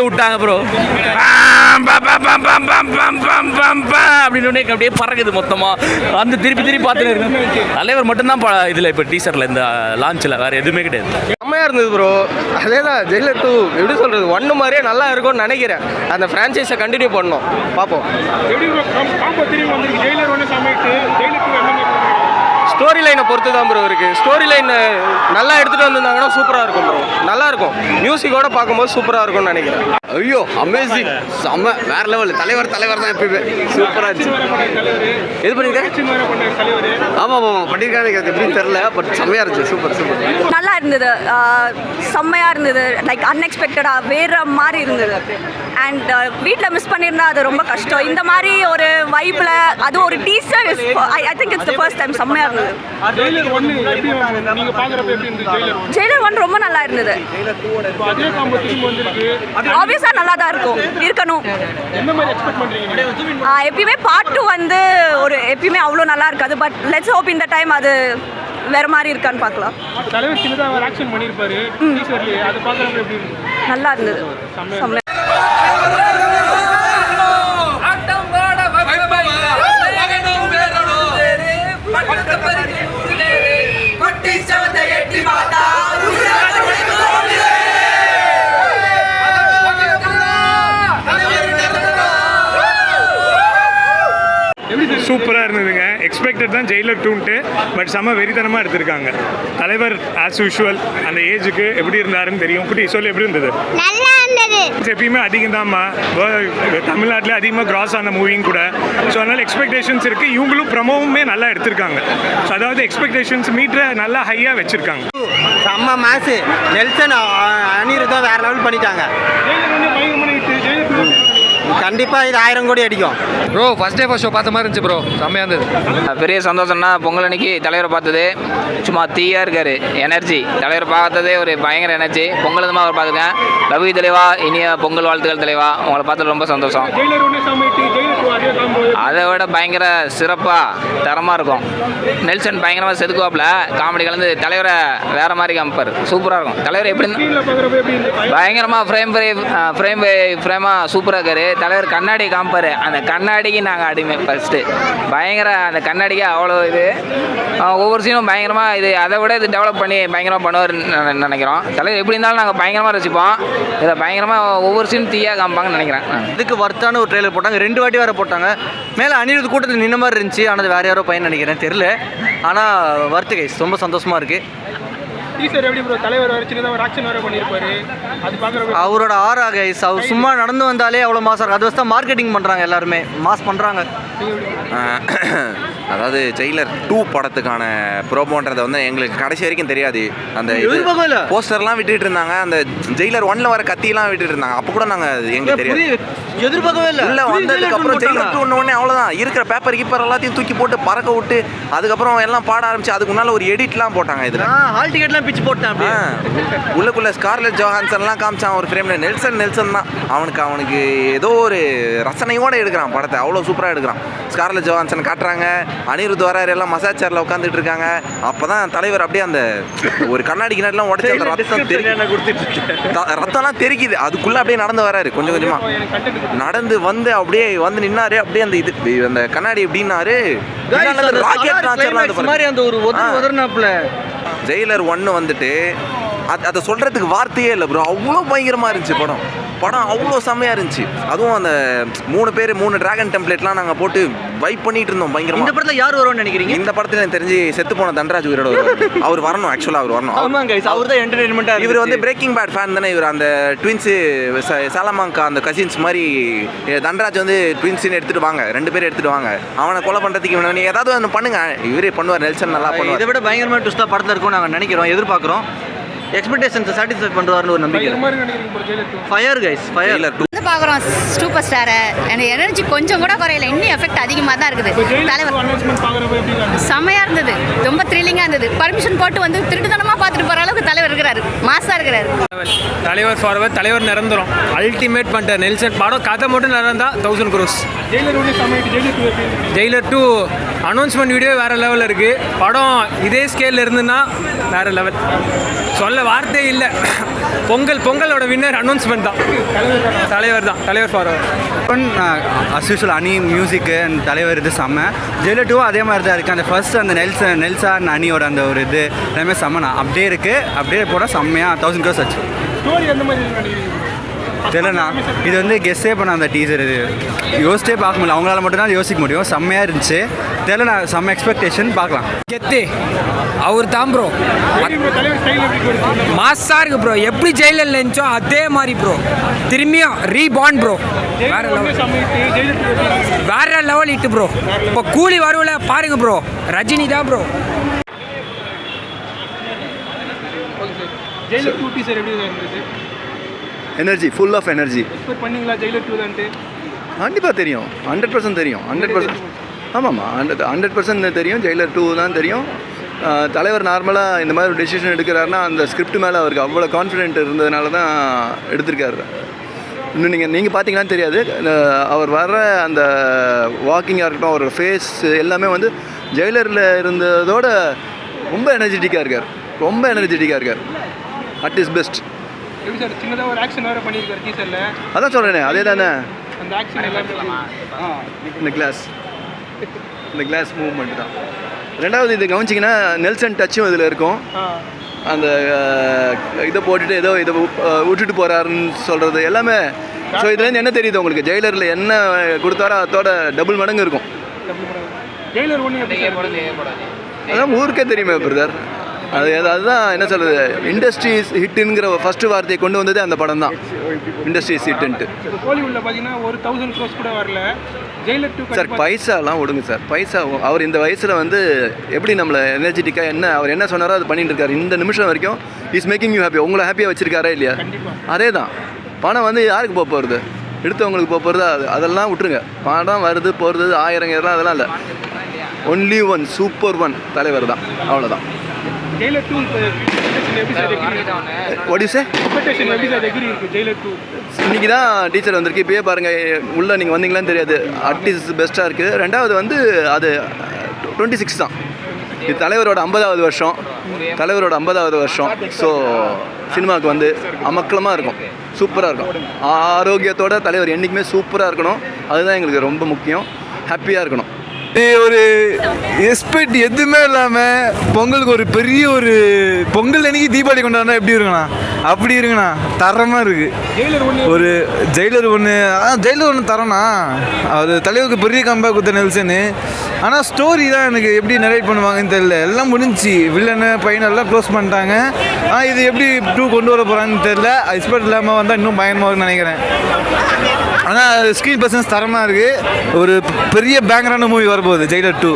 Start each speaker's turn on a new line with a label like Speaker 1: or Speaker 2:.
Speaker 1: விட்டாங்க ப்ரோ அப்படின்னு அப்படியே பறக்குது மொத்தமா அந்த திருப்பி பார்த்துட்டு இருக்கு. தலைவர் மட்டும்தான் இதுல இப்ப டீசர்ல இந்த லான்ச்ல வேற எதுவுமே கிடையாது.
Speaker 2: செம்மையா இருந்தது ப்ரோ. அதே தான் ஜெயிலர் 2 எப்படி சொல்றது, 1 மாதிரியே நல்லா இருக்கும்னு நினைக்கிறேன். அந்த ஃப்ரான்ச்சைஸை கண்டினியூ பண்ணணும், பார்ப்போம். ஸ்டோரி லைனை பொறுத்து தான் ப்ரோ இருக்குது. ஸ்டோரி லைன் நல்லா எடுத்துகிட்டு வந்திருந்தாங்கன்னா சூப்பராக இருக்கும் ப்ரோ. நல்லாயிருக்கும், மியூசிக்கோட பார்க்கும்போது சூப்பராக இருக்கும்னு நினைக்கிறேன்.
Speaker 3: ஐயோ அமேசிங், செம்ம வேற லெவல். தலைவர் தான் எப்பயுமே சூப்பராக இருந்துச்சு. எது பண்ணியிருக்கேன்? ஆமாம் பண்ணியிருக்காங்க, எனக்கு எப்படின்னு தெரில, பட் செம்மையாக இருந்துச்சு. சூப்பர்
Speaker 4: நல்லா இருந்தது, செம்மையாக இருந்தது. லைக் அன்எக்ஸ்பெக்டடாக வேறு மாதிரி இருந்தது. அண்ட் வீட்டில் மிஸ் பண்ணியிருந்தா அது ரொம்ப கஷ்டம். இந்த மாதிரி ஒரு வைப்பில் அது ஒரு teaser I think it's the first time. செம்மையாக இருந்தது. ஜெயிலர் 1 ரொம்ப நல்லா இருந்தது. ஆப்வியஸாக நல்லா தான் இருக்கணும். எப்பயுமே பார்ட் 2 வந்து ஒரு எப்பயுமே அவ்வளோ நல்லா இருக்காது. பட் லெட்ஸ் ஹோப் இந்த டைம் அது வேற மாதிரி இருக்கான்னு பார்க்கலாம். நல்லா இருந்தது. செம்மையா
Speaker 5: சூப்பராக இருந்ததுங்க. எக்ஸ்பெக்டட் தான் ஜெயிலர் 2ன்ட்டு, பட் செம்ம வெறித்தனமாக எடுத்திருக்காங்க. தலைவர் ஆஸ் யூஷுவல் அந்த ஏஜுக்கு எப்படி இருந்தாருன்னு தெரியும். குட்டி சொல்லி எப்படி இருந்தது?
Speaker 6: நல்லா இருந்தது.
Speaker 5: எப்பயுமே அதிகம் தான்மா, தமிழ்நாட்டில் அதிகமாக கிராஸ் ஆன மூவியும் கூட. ஸோ அதனால் எக்ஸ்பெக்டேஷன்ஸ் இருக்குது. இவங்களும் ப்ரமோவுமே நல்லா எடுத்திருக்காங்க. ஸோ அதாவது எக்ஸ்பெக்டேஷன்ஸ் மீட்டரை நல்லா ஹையாக வச்சுருக்காங்க.
Speaker 2: செம்ம மாசு. நெல்சன் அனிருத்தம் வேற லெவல் பண்ணிட்டாங்க. கண்டிப்பாக இது 1000 கோடி அடிக்கும்
Speaker 7: bro. First day first show பார்த்த மாதிரி இருந்துச்சு ப்ரோ, செம்மையாக இருந்தது.
Speaker 1: பெரிய சந்தோஷம்னா பொங்கல் அன்னைக்கு தலைவரை பார்த்தது. சும்மா தீயா இருக்காரு, எனர்ஜி. தலைவர் பார்த்ததே ஒரு பயங்கர எனர்ஜி. பொங்கல் தான் அவர் பார்த்துருக்கேன். ரவி தலைவா, இனிய பொங்கல் வாழ்த்துக்கள் தலைவா. உங்களை பார்த்தது ரொம்ப சந்தோஷம். அதை விட பயங்கர சிறப்பாக தரமாக இருக்கும். நெல்சன் பயங்கரமாக செதுக்குவாப்பில் காமெடி கலந்து தலைவரை வேற மாதிரி காமிப்பார். சூப்பராக இருக்கும். தலைவர் எப்படி பயங்கரமாக ஃப்ரேமாக சூப்பராக இருக்காரு. தலைவர் கண்ணாடி காமிப்பார். அந்த கண்ணாடிக்கு நாங்கள் அடிமை ஃபஸ்ட்டு. பயங்கர அந்த கண்ணாடிக்கு அவ்வளோ இது. ஒவ்வொரு சீனும் பயங்கரமாக இது அதை விட இது டெவலப் பண்ணி பயங்கரமாக பண்ணுவார்னு நினைக்கிறோம். தலைவர் எப்படி இருந்தாலும் நாங்கள் பயங்கரமாக ரசிப்போம். இதை பயங்கரமாக ஒவ்வொரு சீனும் தீயாக காமிப்பாங்கன்னு நினைக்கிறேன்.
Speaker 2: இதுக்கு வர்த்தான ஒரு ட்ரெயிலர் போட்டாங்க, 2 வாட்டி வேறு போட்டாங்க. மேலே அனிருத் கூட்டத்தில் நின்ன மாதிரி இருந்துச்சு. ஆனால் வேறு யாரோ பையன் நினைக்கிறேன், தெரில. ஆனால் வர்த்து கைஸ் ரொம்ப சந்தோஷமாக இருக்குது. அவரோட ஆரா கைஸ், அவர் சும்மா நடந்து வந்தாலே அவ்வளோ மாசம் இருக்கும். அது வச்சு தான் மார்க்கெட்டிங் பண்ணுறாங்க, எல்லாருமே மாஸ் பண்ணுறாங்க.
Speaker 3: அதாவது ஜெயிலர் 2 படத்துக்கான ப்ரோமோன்றதை வந்து எங்களுக்கு கடைசி வரைக்கும் தெரியாது. அந்த போஸ்டர்லாம் விட்டுட்டு இருந்தாங்க. அந்த ஜெயிலர் 1ல வர கத்தியெல்லாம் விட்டுட்டு இருந்தாங்க. அப்போ கூட நாங்கள் எங்களுக்கு தெரியாது,
Speaker 2: எதிர்பார்க்கவே இல்லை.
Speaker 3: உள்ள வந்ததுக்கப்புறம் ஜெயிலர் 2 உடனே அவ்வளோதான், இருக்கிற பேப்பர் கீப்பர் எல்லாத்தையும் தூக்கி போட்டு பறக்க விட்டு அதுக்கப்புறம் எல்லாம் பாட ஆரம்பிச்சு. அதுக்கு முன்னால் ஒரு எடிட்லாம் போட்டாங்க. இதில்
Speaker 2: ஹால் டிக்கெட்லாம் பிச்சு போட்டான்.
Speaker 3: உள்ளுக்குள்ள ஸ்கார்லெட் ஜோஹான்சன்லாம் காமிச்சான் ஒரு ஃப்ரேமில். நெல்சன் தான் அவனுக்கு ஏதோ ஒரு ரசனையோடு எடுக்கிறான் படத்தை. அவ்வளோ சூப்பராக எடுக்கிறான். ஸ்கார்லெட் ஜோஹான்சன் காட்டுறாங்க, அனிருத் வராரு, எல்லாம் மசாஜ் சேரில் உட்காந்துட்டு இருக்காங்க. அப்போ தான் தலைவர் அப்படியே அந்த ஒரு கண்ணாடி கிணறுலாம் உடச்சி அந்த ரத்தம்லாம் தெரிக்குது. அதுக்குள்ளே அப்படியே நடந்து வராரு கொஞ்சம் கொஞ்சமாக நடந்து வந்து அப்படியே வந்து நின்னாரு. அப்படியே அந்த இது அந்த கண்ணாடி எப்படின்னாரு ராக்கெட் லான்ச்சர்லாம் மாதிரி அந்த ஒரு உதர்னாப்புல. ஜெயிலர் 1 வந்துட்டு அதை சொல்கிறதுக்கு வார்த்தையே இல்லை ப்ரோ. அவ்வளோ பயங்கரமாக இருந்துச்சு படம் அவ்வளோ செம்மையாக இருந்துச்சு. அதுவும் அந்த 3 பேர் 3 டிராகன் டெம்ப்ளேட்லாம் நாங்கள் போட்டு வைப் பண்ணிட்டு இருந்தோம் பயங்கரமாக.
Speaker 2: இந்த படத்தில் யார் வரும்னு நினைக்கிறீங்க?
Speaker 3: இந்த படத்தில் எனக்கு தெரிஞ்சு செத்து போன தண்டராஜ் உயிரோட அவர் வரணும். ஆக்சுவலாக அவர் வரணும்.
Speaker 2: அவர் தான் என்டர்டெயின்மெண்ட்டாக.
Speaker 3: இவர் வந்து பிரேக்கிங் பேட் ஃபேன் தானே. இவர் அந்த ட்வின்ஸு சாலமாங்கா அந்த கசின்ஸ் மாதிரி தண்டராஜ் வந்து ட்வின்ஸுன்னு எடுத்துகிட்டு வாங்க, 2 பேர் எடுத்துகிட்டு வாங்க. அவனை கொலை பண்ணுறதுக்கு இவனை ஏதாவது ஒன்று பண்ணுங்க. இவரே பண்ணுவார். நெல்சன் நல்லா பண்ணுவார். இதை
Speaker 2: விட பயங்கரமான ட்விஸ்ட்டாக படத்தில் இருக்கும் நாங்கள் நினைக்கிறோம், எதிர்பார்க்குறோம். எக்ஸ்பெக்டேஷன்ஸை சாட்டிஸ்ஃபை பண்ணுவார்னு ஒரு நம்பிக்கை. ஃபயர் கைஸ், ஃபயர்
Speaker 6: வந்து பார்க்குறோம் சூப்பர் ஸ்டாரை. அந்த எனர்ஜி கொஞ்சம் கூட குறையில, இன்னும் எஃபெக்ட் அதிகமாக தான் இருக்குது. தலைவர் செம்மையாக இருந்தது, ரொம்ப த்ரில்லிங்காக இருந்தது. பர்மிஷன் போட்டு வந்து திருட்டுத்தனமாக பார்த்துட்டு போகிற அளவுக்கு தலைவர் இருக்கிறாரு, மாசாக இருக்கிறாரு.
Speaker 7: தலைவர் ஃபார்வர், தலைவர் நிரந்தரம், அல்டிமேட் பண்ணிட்டார் நெல்சன். படம் கதை மட்டும் நடந்தா 1000 crores. ஜெயிலர் 2 அனௌன்ஸ்மெண்ட் வீடியோ வேறு லெவலில் இருக்குது. படம் இதே ஸ்கேலில் இருந்துன்னா வேறு லெவல், சொல்ல வார்த்தையே இல்லை. பொங்கலோட வின்னர் அனௌன்ஸ்மெண்ட் தான், தலைவர் தான், தலைவர் ஃபார்வர்.
Speaker 8: அஸ்யூஷுவல் அணி மியூசிக்கு அண்ட் தலைவர் இது செம்ம. ஜெயிலர் 2 அதே மாதிரி தான் இருக்குது. அந்த ஃபர்ஸ்ட் அந்த நெல்சா அண்ட் அணியோட அந்த ஒரு இது எல்லாமே செம்ம அப்படியே இருக்குது. அப்படியே போட செம்மையாக 1000 crores ஆச்சு. தெரியலண்ணா, இது வந்து கெஸ்ஸே பண்ண அந்த டீசர் இது யோசிச்சே பார்க்க முடியல, அவங்களால மட்டும்தான் யோசிக்க முடியும். செம்மையாக இருந்துச்சு. தெரியலண்ணா, செம்ம எக்ஸ்பெக்டேஷன், பார்க்கலாம்.
Speaker 9: கெத்து அவர் தான் ப்ரோ, மாஸாக இருக்கு ப்ரோ. எப்படி ஜெயிலர் இருந்துச்சோ அதே மாதிரி ப்ரோ, திரும்பியும் ரீபார்ன் ப்ரோ. வேற லெவல் இட்டு ப்ரோ. இப்போ கூலி வருவல பாருங்க ப்ரோ, ரஜினி தான் bro.
Speaker 10: Energy, full of energy. கண்டிப்பாக தெரியும், 100% தெரியும், 100%. ஆமாம்மா, 100% தெரியும். ஜெயிலர் 2 தான் தெரியும். தலைவர் நார்மலாக இந்த மாதிரி ஒரு டெசிஷன் எடுக்கிறாருன்னா அந்த ஸ்கிரிப்ட் மேலே அவருக்கு அவ்வளோ கான்ஃபிடென்ட் இருந்ததுனால தான் எடுத்திருக்காரு. இன்னும் நீங்கள் பார்த்தீங்கன்னா தெரியாது, அவர் வர்ற அந்த வாக்கிங்காக இருக்கட்டும், அவரோட ஃபேஸ் எல்லாமே வந்து ஜெயிலரில் இருந்ததோட ரொம்ப எனர்ஜெட்டிக்காக இருக்கார், ரொம்ப எனர்ஜெட்டிக்காக இருக்கார். At is best.
Speaker 5: சின்னதாக ஒரு ஆக்ஷன் வேறு பண்ணியிருக்காரு டீசரில்.
Speaker 10: அதான் சொல்கிறேனே, அதே தானே
Speaker 5: அந்த ஆக்ஷன் எல்லாமே.
Speaker 10: இந்த கிளாஸ் மூவ்மெண்ட் தான். ரெண்டாவது இது கவனிச்சிங்கன்னா நெல்சன் டச்சும் இதில் இருக்கும். அந்த இதை போட்டுட்டு ஏதோ இதை விட்டுட்டு போகிறாருன்னு சொல்கிறது எல்லாமே. ஸோ இதுலேருந்து என்ன தெரியுது உங்களுக்கு, ஜெயிலரில் என்ன கொடுத்தாரோ அதோட டபுள் மடங்கு இருக்கும்.
Speaker 5: ஜெயிலர் ஒன்று
Speaker 10: அதான் ஊருக்கே தெரியுமே பிரதர். அதுதான் என்ன சொல்கிறது, இண்டஸ்ட்ரீஸ் ஹிட்டுங்கிற ஃபஸ்ட்டு வார்த்தையை கொண்டு வந்ததே அந்த படம் தான், இண்டஸ்ட்ரீஸ் ஹிட்டுன்ட்டு.
Speaker 5: கோலிவுட்டில் பார்த்தீங்கன்னா ஒரு 1000 crores கூட வரல. ஜெயிலர் 2
Speaker 10: சார் பைசாலாம் விடுங்க சார், பைசா அவர் இந்த வயசில் வந்து எப்படி நம்மளை எனர்ஜெட்டிக்காக என்ன அவர் என்ன சொன்னாரோ அது பண்ணிட்டு இருக்காரு. இந்த நிமிஷம் வரைக்கும் இஸ் மேக்கிங் யூ ஹாப்பி. உங்களை ஹாப்பியாக வச்சிருக்காரா இல்லையா? அதே தான். பணம் வந்து யாருக்கு போக போகிறது, எடுத்தவங்களுக்கு போக போகிறது, அதெல்லாம் விட்டுருங்க. பணம் வருது போகிறது 1000 அதெல்லாம் இல்லை. ஒன்லி ஒன் சூப்பர் ஒன் தலைவர் தான், அவ்வளோதான்.
Speaker 5: ஜெயிலர் 2 எப்படி sir
Speaker 10: what you say?
Speaker 5: Expectation எப்படி சார் இருக்கு ஜெயிலர் 2?
Speaker 10: இன்றைக்கி தான் டீச்சர் வந்திருக்கு. இப்போயே பாருங்கள், உள்ளே நீங்கள் வந்தீங்களான்னு தெரியாது. ஆர்டிஸ்ட் பெஸ்ட்டாக இருக்குது. ரெண்டாவது வந்து அது 26 தான். இது தலைவரோட 50வது வருஷம், தலைவரோட 50வது வருஷம். ஸோ சினிமாவுக்கு வந்து அமக்கலமாக இருக்கும், சூப்பராக இருக்கும். ஆரோக்கியத்தோட தலைவர் என்றைக்குமே சூப்பராக இருக்கணும், அதுதான் எங்களுக்கு ரொம்ப முக்கியம். ஹாப்பியாக இருக்கணும்.
Speaker 11: ஒரு எக்ஸ்பெக்ட் எதுவுமே இல்லாமல் பொங்கலுக்கு ஒரு பெரிய ஒரு பொங்கல் அன்னைக்கு தீபாவளி கொண்டாடினா எப்படி இருக்குண்ணா, அப்படி இருக்குண்ணா, தரமாக இருக்குது. ஒரு ஜெயிலர் ஒன்று தரேண்ணா. அவர் தலைவருக்கு பெரிய கம்பேக் கொடுத்த நெல்சனு. ஆனால் ஸ்டோரி தான் எனக்கு எப்படி நரேட் பண்ணுவாங்கன்னு தெரியல. எல்லாம் முடிஞ்சு வில்லனு பையனை எல்லாம் க்ளோஸ் பண்ணிட்டாங்க. ஆனால் இது எப்படி 2 கொண்டு வர போகிறான்னு தெரியல. எக்ஸ்பெக்ட் இல்லாமல் வந்தால் இன்னும் பயங்கரமாக இருக்குன்னு நினைக்கிறேன். ஆனால் ஸ்க்ரீன் பர்சன்ஸ் தரமாக இருக்குது. ஒரு பெரிய பேங்கரான மூவி வரப்போகுது ஜெயிலர் 2.